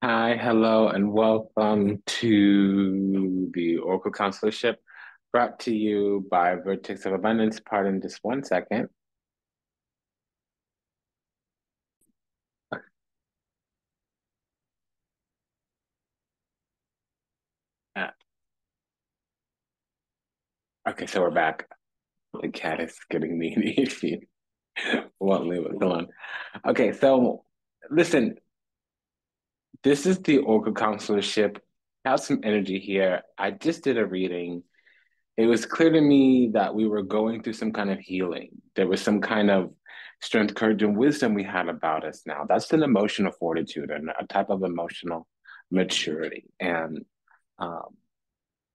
Hi, hello, and welcome to the Oracle Councilorship brought to you by Vertex of Abundance. Pardon just one second. Uh, okay, so we're back. The cat is getting needy. She won't leave us alone. Okay, so listen, this is the Oracle Councilorship. Have some energy here. I just did a reading. It was clear to me that we were going through some kind of healing. There was some kind of strength, courage, and wisdom we had about us now. That's an emotional fortitude and a type of emotional maturity. And um,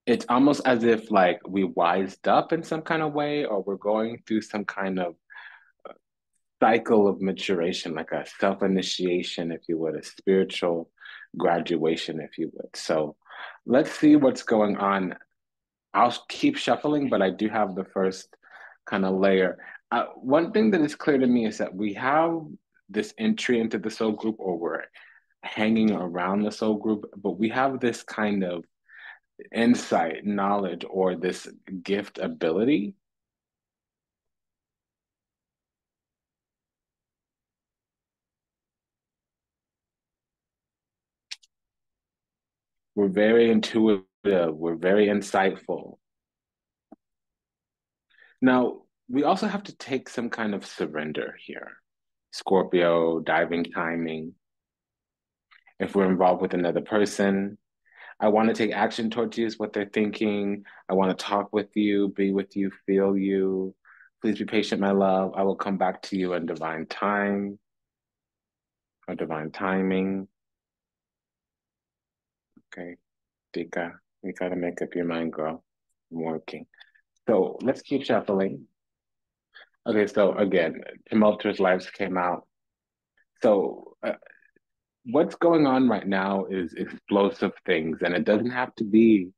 it's almost as if like we wised up in some kind of way, or we're going through some kind of cycle of maturation, like a self-initiation, if you would, a spiritual graduation, if you would. So let's see what's going on. I'll keep shuffling, but I do have the first kind of layer. One thing that is clear to me is that we have this entry into the soul group, or we're hanging around the soul group, but we have this kind of insight, knowledge, or this gift ability. We're very intuitive, we're very insightful. Now, we also have to take some kind of surrender here. Scorpio, diving timing. If we're involved with another person, I want to take action towards you is what they're thinking. I want to talk with you, be with you, feel you. Please be patient, my love. I will come back to you in divine time or divine timing. Okay, Dika, you gotta make up your mind, girl. I'm working. So let's keep shuffling. Okay, so again, tumultuous lives came out. So what's going on right now is explosive things, and it doesn't have to be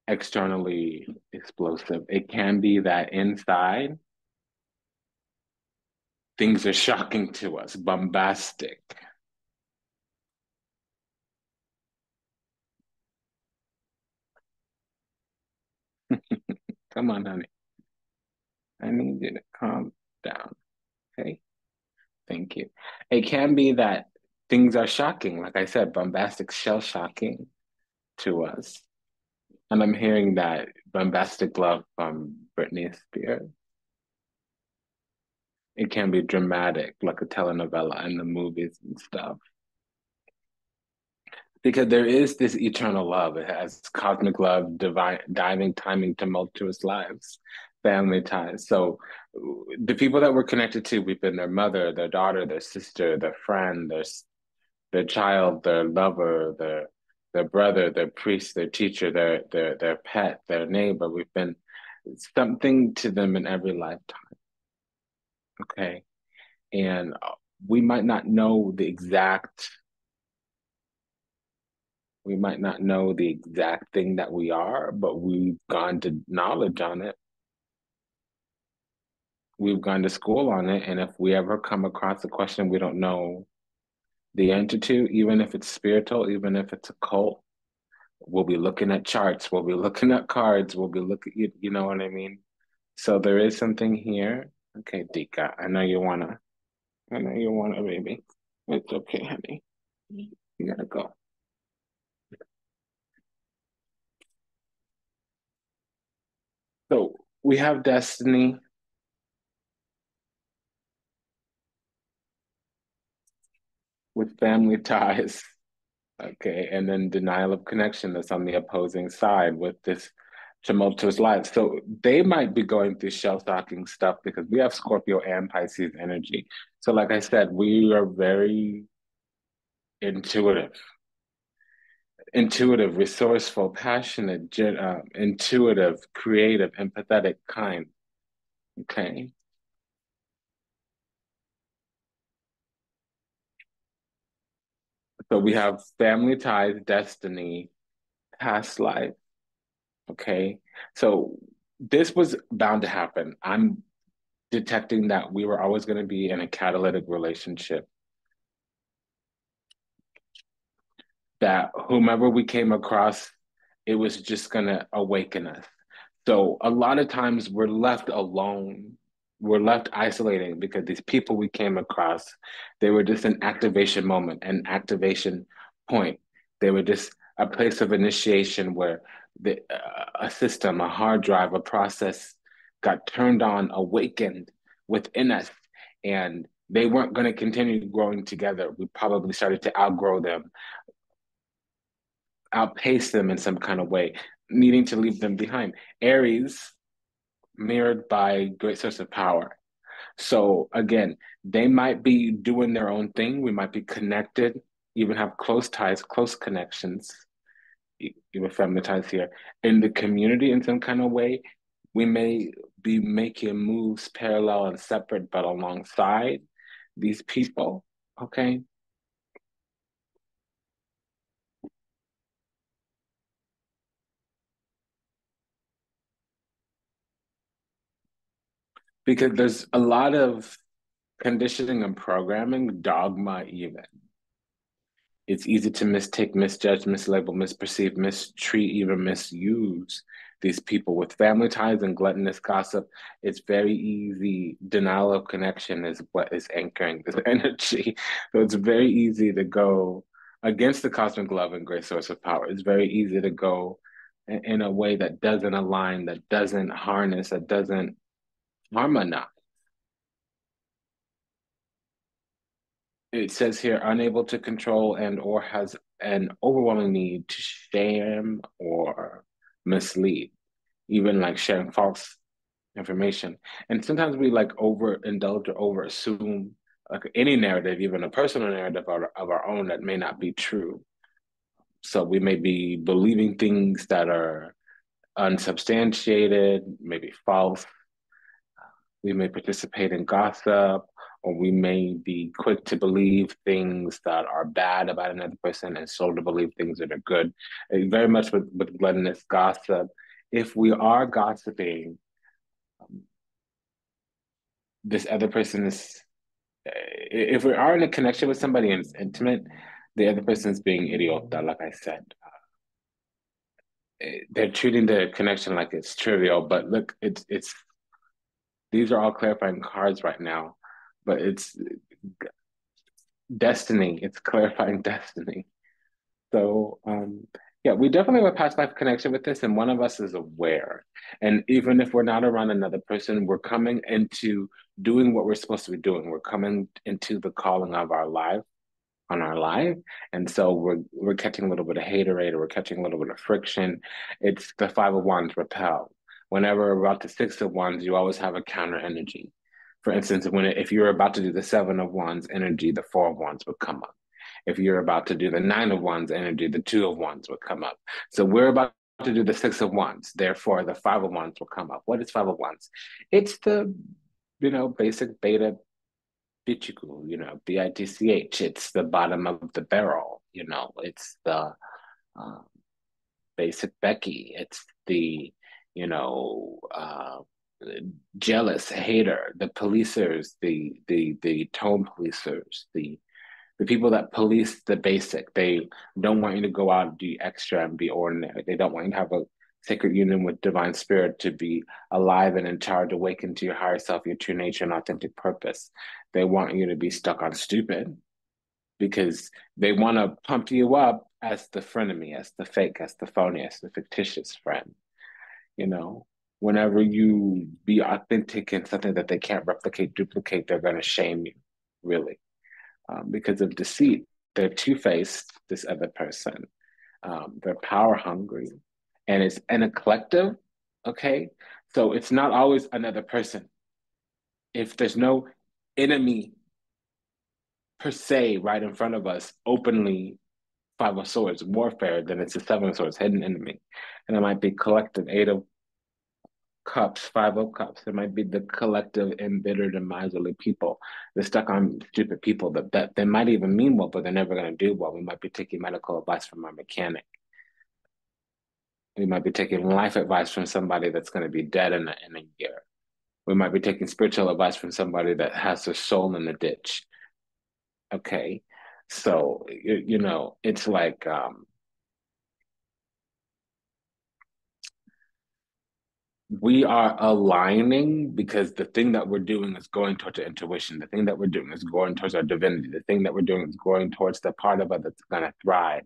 externally explosive. It can be that inside things are shocking to us, bombastic. Come on, honey. I need you to calm down. Okay. Thank you. It can be that things are shocking, like I said, bombastic, shell shocking to us. And I'm hearing that bombastic love from Britney Spears. It can be dramatic, like a telenovela in the movies and stuff. Because there is this eternal love. It has cosmic love, divine, diving, timing, tumultuous lives, family ties. So the people that we're connected to, we've been their mother, their daughter, their sister, their friend, their child, their lover, their brother, their priest, their teacher, their pet, their neighbor. We've been something to them in every lifetime. Okay. And we might not know the exact we might not know the exact thing that we are, but we've gone to knowledge on it. We've gone to school on it. And if we ever come across a question we don't know the answer to, even if it's spiritual, even if it's occult, we'll be looking at charts, we'll be looking at cards, we'll be looking, you know what I mean? So there is something here. Okay, Dika, I know you wanna, baby. It's okay, honey. You gotta go. So we have destiny with family ties. Okay, and then denial of connection that's on the opposing side with this tumultuous life. So they might be going through shell-shocking stuff because we have Scorpio and Pisces energy. So like I said, we are very intuitive, resourceful, passionate, intuitive, creative, empathetic, kind. Okay. So we have family ties, destiny, past life. Okay. So this was bound to happen. I'm detecting that we were always going to be in a catalytic relationship. that whomever we came across, it was just gonna awaken us. So a lot of times we're left alone. We're left isolating because these people we came across, they were just an activation moment, an activation point. They were just a place of initiation where a system, a hard drive, a process got turned on, awakened within us, and they weren't going to continue growing together. We probably started to outgrow them, outpace them in some kind of way, needing to leave them behind. Aries, mirrored by great source of power. So again, they might be doing their own thing. We might be connected, even have close ties, close connections, even family ties here in the community in some kind of way. We may be making moves parallel and separate, but alongside these people. Okay. Because there's a lot of conditioning and programming, dogma, even. It's easy to mistake, misjudge, mislabel, misperceive, mistreat, even misuse these people with family ties and gluttonous gossip. It's very easy. Denial of connection is what is anchoring this energy. So it's very easy to go against the cosmic love and great source of power. It's very easy to go in a way that doesn't align, that doesn't harness, that doesn't harmonize. It says here, unable to control and or has an overwhelming need to shame or mislead, even like sharing false information. And sometimes we like overindulge or over assume like any narrative, even a personal narrative of our own that may not be true. So we may be believing things that are unsubstantiated, maybe false. We may participate in gossip, or we may be quick to believe things that are bad about another person and slow to believe things that are good. Very much with gluttonous gossip. If we are gossiping, this other person is, if we are in a connection with somebody and it's intimate, the other person is being idiota, like I said. They're treating the connection like it's trivial, but look, it's these are all clarifying cards right now, but it's destiny. It's clarifying destiny. So, yeah, we definitely have a past life connection with this, and one of us is aware. And even if we're not around another person, we're coming into doing what we're supposed to be doing. We're coming into the calling of our life on our life, and so we're catching a little bit of haterade, or we're catching a little bit of friction. It's the Five of Wands repel. Whenever we're about the Six of Wands, you always have a counter energy. For instance, if you're about to do the Seven of Wands energy, the Four of Wands would come up. If you're about to do the Nine of Wands energy, the Two of Wands would come up. So we're about to do the Six of Wands. Therefore, the Five of Wands will come up. What is Five of Wands? It's the, basic beta Bichiku, BITCH. It's the bottom of the barrel, it's the uh, basic Becky. It's the, you know, uh, jealous hater, the policers, the tone policers, the people that police the basic. They don't want you to go out and do extra and be ordinary. They don't want you to have a sacred union with divine spirit, to be alive and in charge, awaken to your higher self, your true nature and authentic purpose. They want you to be stuck on stupid because they want to pump you up as the frenemy, as the fake, as the phony, as the fictitious friend. You know, whenever you be authentic in something that they can't replicate, duplicate, they're going to shame you, really, because of deceit. They're two-faced, this other person. They're power hungry, and it's in a collective. Okay, so it's not always another person. If there's no enemy per se right in front of us, openly Five of Swords warfare, then it's a Seven of Swords hidden enemy, and it might be collective Eight of Cups, Five of Cups. It might be the collective embittered and miserly people. They're stuck on stupid people that they might even mean well, but they're never going to do well. We might be taking medical advice from our mechanic. We might be taking life advice from somebody that's going to be dead in a year. We might be taking spiritual advice from somebody that has their soul in the ditch. Okay. So, you know, it's like we are aligning because the thing that we're doing is going towards our intuition. The thing that we're doing is going towards our divinity. The thing that we're doing is going towards the part of us that's going to thrive.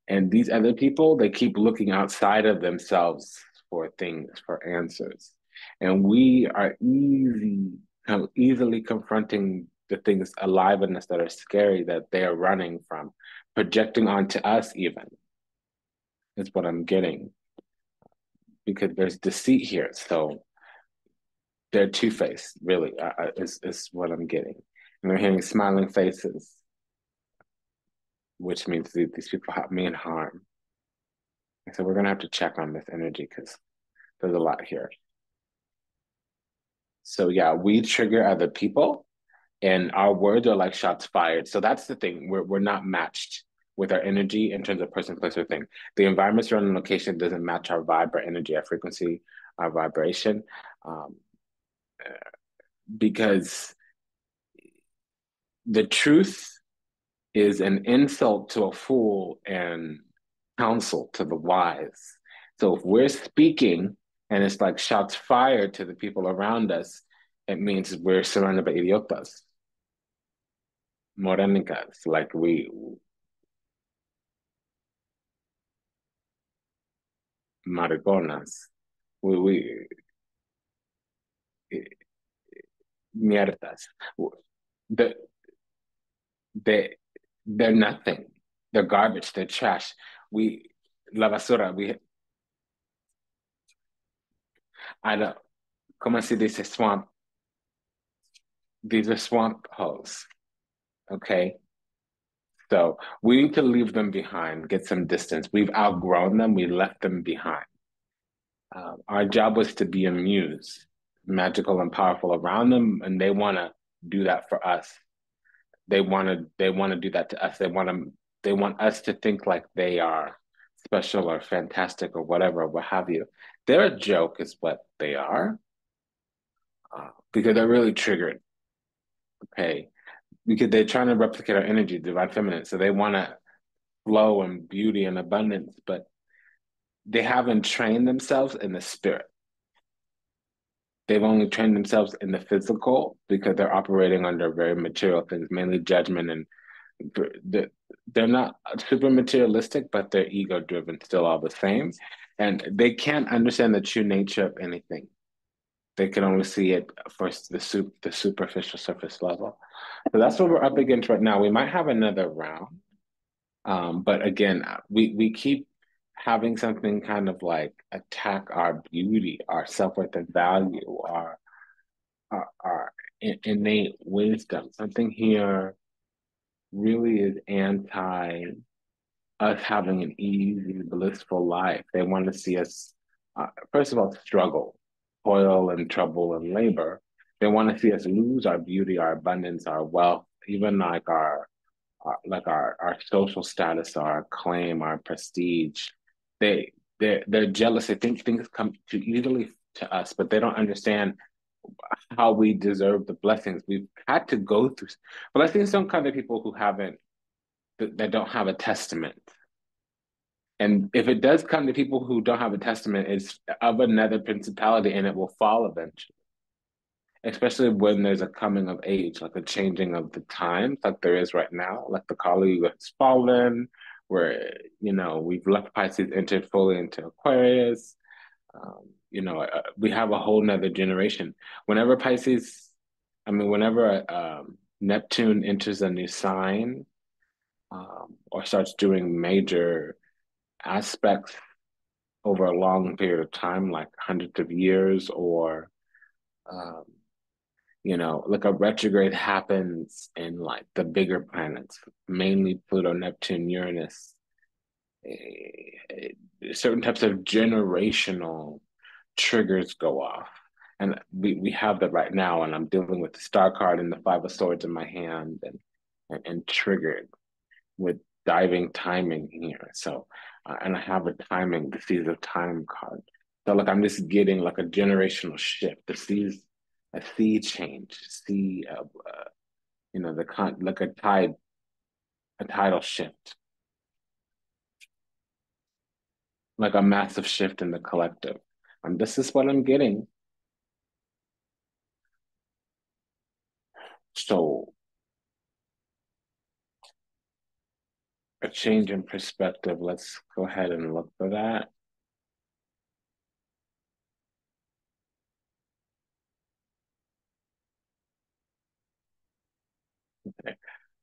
And these other people, they keep looking outside of themselves for things, for answers. And we are easily confronting the things alive in us that are scary that they are running from, projecting onto us even, is what I'm getting. Because there's deceit here. So they're two-faced, really, is what I'm getting. And I'm hearing smiling faces, which means these people mean harm. And so we're going to have to check on this energy because there's a lot here. So yeah, we trigger other people and our words are like shots fired. So that's the thing. We're not matched with our energy in terms of person, place, or thing. The environment surrounding location doesn't match our vibe, our energy, our frequency, our vibration. Um, because the truth is an insult to a fool and counsel to the wise. So if we're speaking and it's like shots fired to the people around us, it means we're surrounded by idiotas, morenicas, like mariconas, we mierdas. The, they, they're nothing. They're garbage. They're trash. La basura, I don't, como se dice swamp? These are swamp hoes, okay? So we need to leave them behind, get some distance. We've outgrown them, we left them behind. Our job was to be a muse, magical and powerful around them, and they want to do that for us. They want to do that to us. They want us to think like they are special or fantastic or whatever, or what have you. They're a joke, is what they are, because they're really triggered. Okay, because they're trying to replicate our energy, divine feminine. So they want to flow and beauty and abundance, but they haven't trained themselves in the spirit. They've only trained themselves in the physical because they're operating under very material things, mainly judgment, and they're not super materialistic, but they're ego driven still all the same. And they can't understand the true nature of anything. They can only see it for the superficial surface level. So that's what we're up against right now. We might have another round. But again, we keep having something kind of like attack our beauty, our self-worth and value, our innate wisdom. Something here really is anti us having an easy, blissful life. They want to see us, first of all, struggle, toil and trouble and labor. They want to see us lose our beauty, our abundance, our wealth, even like our social status, our claim, our prestige. They're jealous. They think things come too easily to us, but they don't understand how we deserve the blessings. We've had to go through blessings. Don't come to people who haven't that don't have a testament. And if it does come to people who don't have a testament, it's of another principality and it will fall eventually. Especially when there's a coming of age, like a changing of the times, like there is right now, like the Kali has fallen, where, we've left Pisces entered fully into Aquarius. We have a whole nother generation. Whenever Neptune enters a new sign, or starts doing major aspects over a long period of time, like hundreds of years, or um, like a retrograde happens in like the bigger planets, mainly Pluto, Neptune, Uranus. Certain types of generational triggers go off. And we have that right now, and I'm dealing with the star card and the five of swords in my hand and triggered with diving timing here. So, and I have a timing, the seas of time card. So like I'm just getting like a generational shift, a sea change, like a tide a tidal shift, like a massive shift in the collective. And this is what I'm getting. So a change in perspective. Let's go ahead and look for that. Okay.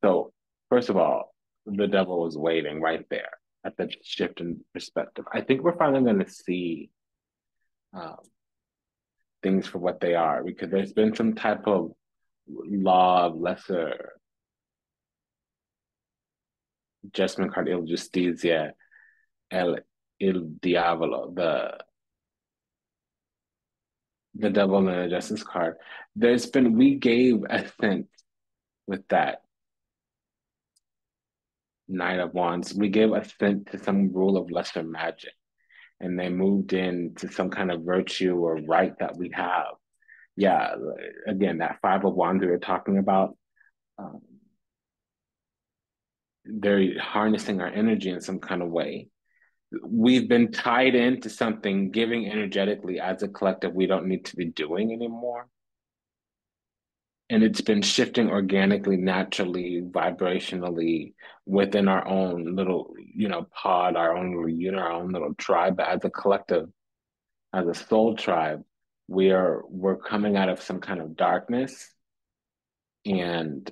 So first of all, the devil was waiting right there at the shift in perspective. I think we're finally going to see um, things for what they are because there's been some type of law of lesser adjustment called il justicia, il diavolo, the devil and the justice card. We gave a hint with that Knight of Wands. We gave a hint to some rule of lesser magic, and they moved into some kind of virtue or right that we have. Yeah, again, that Five of Wands we were talking about. Um, they're harnessing our energy in some kind of way. We've been tied into something, giving energetically as a collective we don't need to be doing anymore. And it's been shifting organically, naturally, vibrationally within our own little, pod, our own little unit, our own little tribe. But as a collective, as a soul tribe, we're coming out of some kind of darkness, and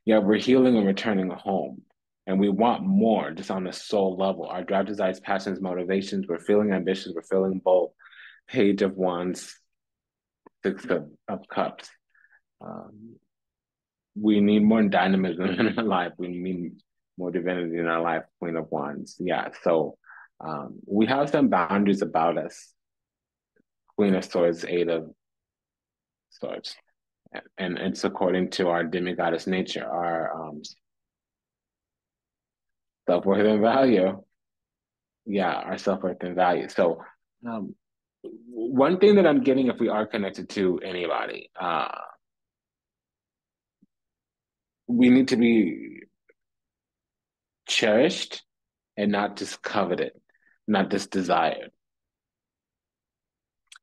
yeah, we're healing and returning home. And we want more just on the soul level. Our drive, desires, passions, motivations, we're feeling ambitious, we're feeling bold. Page of Wands, Six of Cups. Um, we need more dynamism in our life. We need more divinity in our life, Queen of Wands. Yeah, so we have some boundaries about us. Queen of Swords, Eight of Swords. And it's according to our demigoddess nature, our self-worth and value. Yeah, our self-worth and value. So um, one thing that I'm getting, if we are connected to anybody, we need to be cherished and not just coveted, not just desired.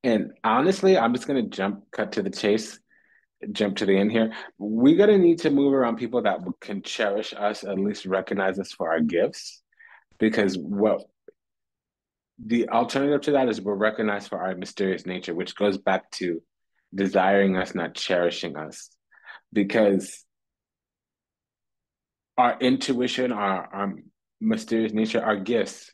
And honestly, I'm just gonna cut to the chase, jump to the end here. We're gonna need to move around people that can cherish us, at least recognize us for our gifts, because what the alternative to that is we're recognized for our mysterious nature, which goes back to desiring us, not cherishing us, because our intuition, our mysterious nature, our gifts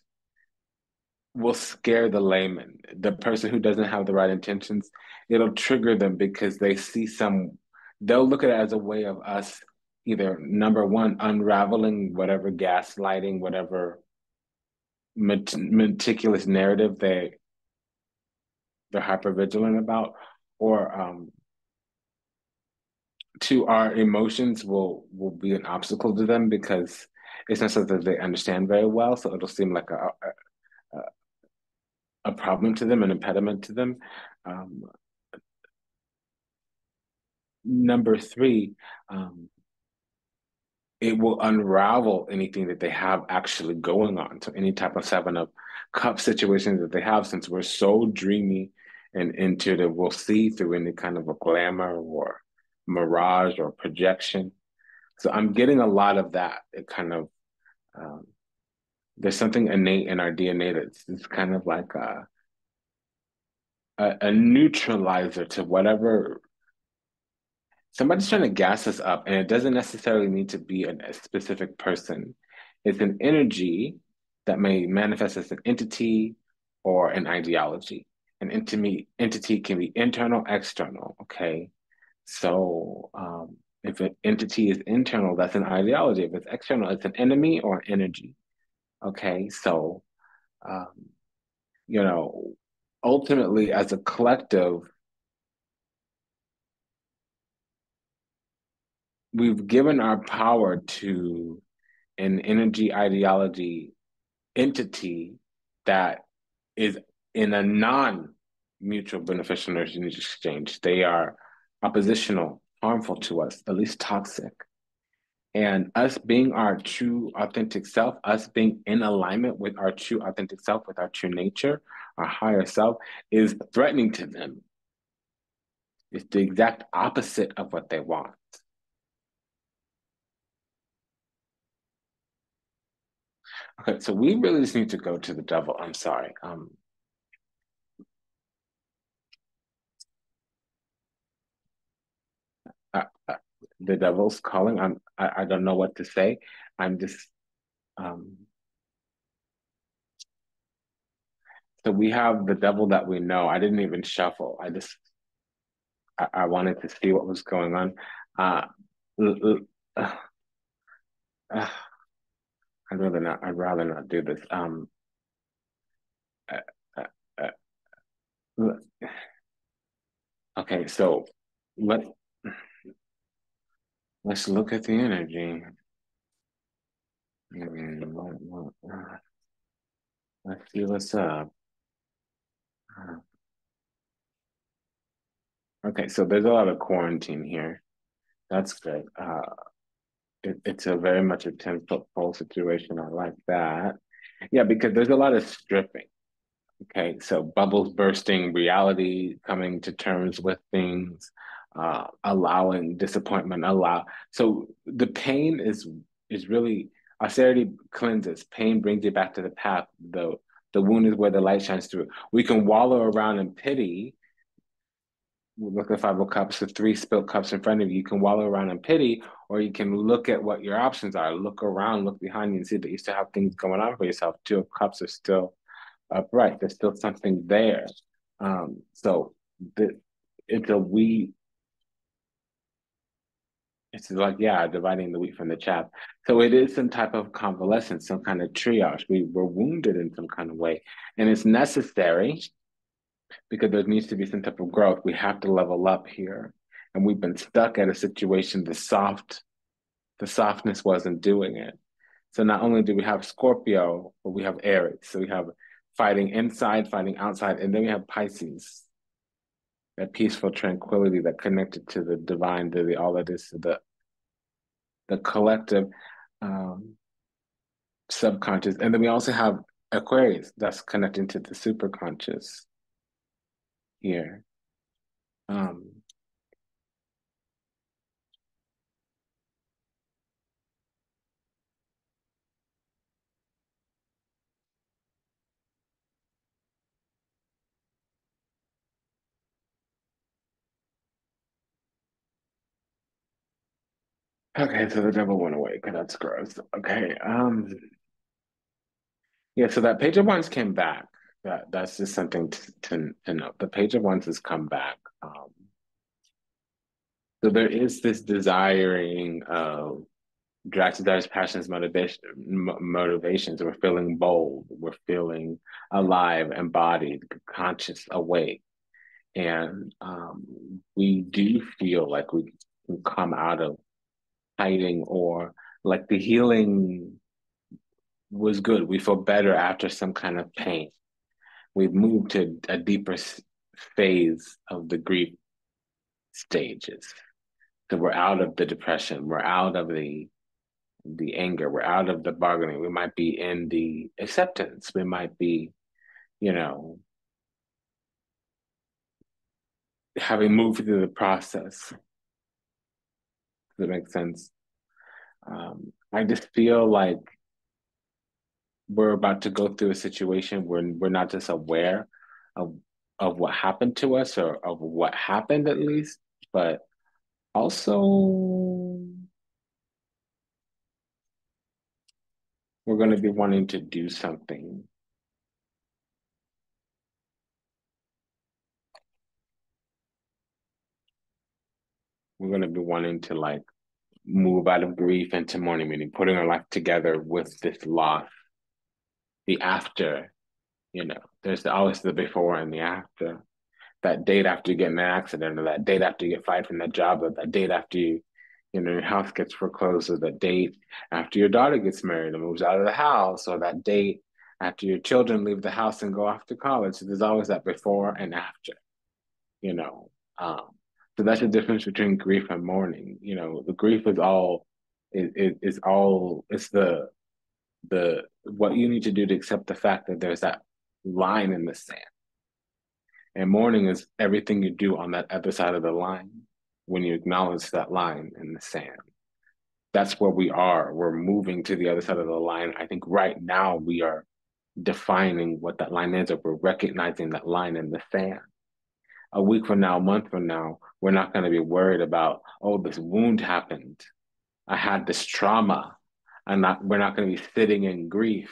will scare the layman, the person who doesn't have the right intentions. It'll trigger them because they'll look at it as a way of us either number one, unraveling whatever gaslighting, whatever meticulous narrative they're hyper vigilant about, or two, our emotions will be an obstacle to them because it's not something that they understand very well. So it'll seem like a problem to them, an impediment to them. Um, Number three, it will unravel anything that they have actually going on. So any type of Seven of Cup situations that they have, since we're so dreamy and intuitive, we'll see through any kind of a glamour or mirage or projection. So I'm getting a lot of that. It kind of um, there's something innate in our DNA that's it's kind of like a neutralizer to whatever somebody's trying to gas us up, and it doesn't necessarily need to be a specific person. It's an energy that may manifest as an entity or an ideology. An entity can be internal, external. Okay, so if an entity is internal, that's an ideology. If it's external, it's an enemy or an energy. Okay, so um, you know, ultimately, as a collective, we've given our power to an energy ideology entity that is in a non-mutual beneficial energy exchange. They are oppositional, harmful to us, at least toxic. And us being our true authentic self, us being in alignment with our true authentic self, with our true nature, our higher self, is threatening to them. It's the exact opposite of what they want. Okay, so we really just need to go to the devil. I'm sorry. Uh, uh, the devil's calling. I don't know what to say. I'm just um. So we have the devil that we know. I didn't even shuffle. I wanted to see what was going on. Uh, l- l- uh, uh, I'd rather not do this. Uh, uh, uh, okay, so let let's look at the energy. Let's see what's up. Uh, Okay, so there's a lot of quarantine here. That's good. It's a very much a 10-foot pole situation. I like that. Yeah, because there's a lot of stripping. Okay, so bubbles bursting, reality coming to terms with things, allowing disappointment, so the pain is really austerity cleanses. Pain brings you back to the path. The wound is where the light shines through. We can wallow around in pity. Look at Five of Cups, the three spilled cups in front of you. You can wallow around in pity, or you can look at what your options are. Look around, look behind you, and see that you still have things going on for yourself. Two of Cups are still upright. There's still something there. So the it's a we. It's like, yeah, dividing the wheat from the chaff. So it is some type of convalescence, some kind of triage. We were wounded in some kind of way, and it's necessary because there needs to be some type of growth. We have to level up here, and we've been stuck at a situation. The softness wasn't doing it. So not only do we have Scorpio, but we have Aries. So we have fighting inside, fighting outside, and then we have Pisces, that peaceful tranquility that connected to the divine, to the all that is, to the collective um, subconscious. And then we also have Aquarius that's connecting to the superconscious here. Um, okay, so the devil went away because that's gross. Okay. Yeah, so that Page of Wands came back. That's just something to note. The Page of Wands has come back. So there is this desiring of drives, desires, passions, motivations. We're feeling bold. We're feeling alive, embodied, conscious, awake, and we do feel like we can come out of hiding, or like the healing was good. We feel better after some kind of pain. We've moved to a deeper phase of the grief stages. So we're out of the depression. We're out of the anger. We're out of the bargaining. We might be in the acceptance. We might be, you know, having moved through the process. Does that make sense? I just feel like we're about to go through a situation where we're not just aware of of what happened to us, or of what happened at least, but also we're going to be wanting to do something. We're going to be wanting to like move out of grief into mourning, meaning putting our life together with this loss. The after, there's always the before and the after. That date after you get in an accident, or that date after you get fired from that job, or that date after your house gets foreclosed, or that date after your daughter gets married and moves out of the house, or that date after your children leave the house and go off to college. So there's always that before and after, you know. So that's the difference between grief and mourning. The grief is all It's the what you need to do to accept the fact that there's that line in the sand. And mourning is everything you do on that other side of the line when you acknowledge that line in the sand. That's where we are. We're moving to the other side of the line. I think right now we are defining what that line is, or we're recognizing that line in the sand. A week from now, a month from now, we're not going to be worried about, oh, this wound happened. I had this trauma. We're not going to be sitting in grief.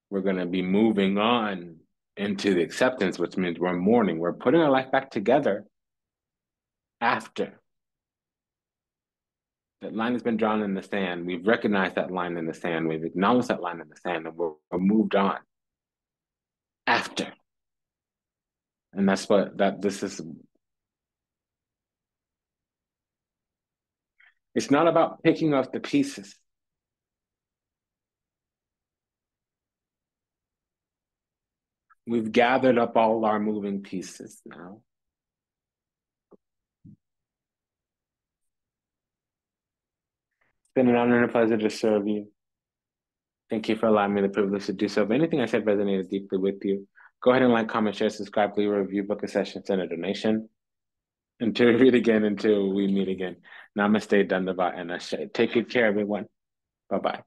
We're going to be moving on into the acceptance, which means we're mourning. We're putting our life back together after that line has been drawn in the sand. We've recognized that line in the sand. We've acknowledged that line in the sand, and we're moved on after. And that's what this is. It's not about picking up the pieces. We've gathered up all our moving pieces now. It's been an honor and a pleasure to serve you. Thank you for allowing me the privilege to do so. If anything I said resonated deeply with you, go ahead and like, comment, share, subscribe, leave a review, book a session, send a donation. Until we meet again, until we meet again. Namaste, Dandava, and Ashe. Take good care, everyone. Bye-bye.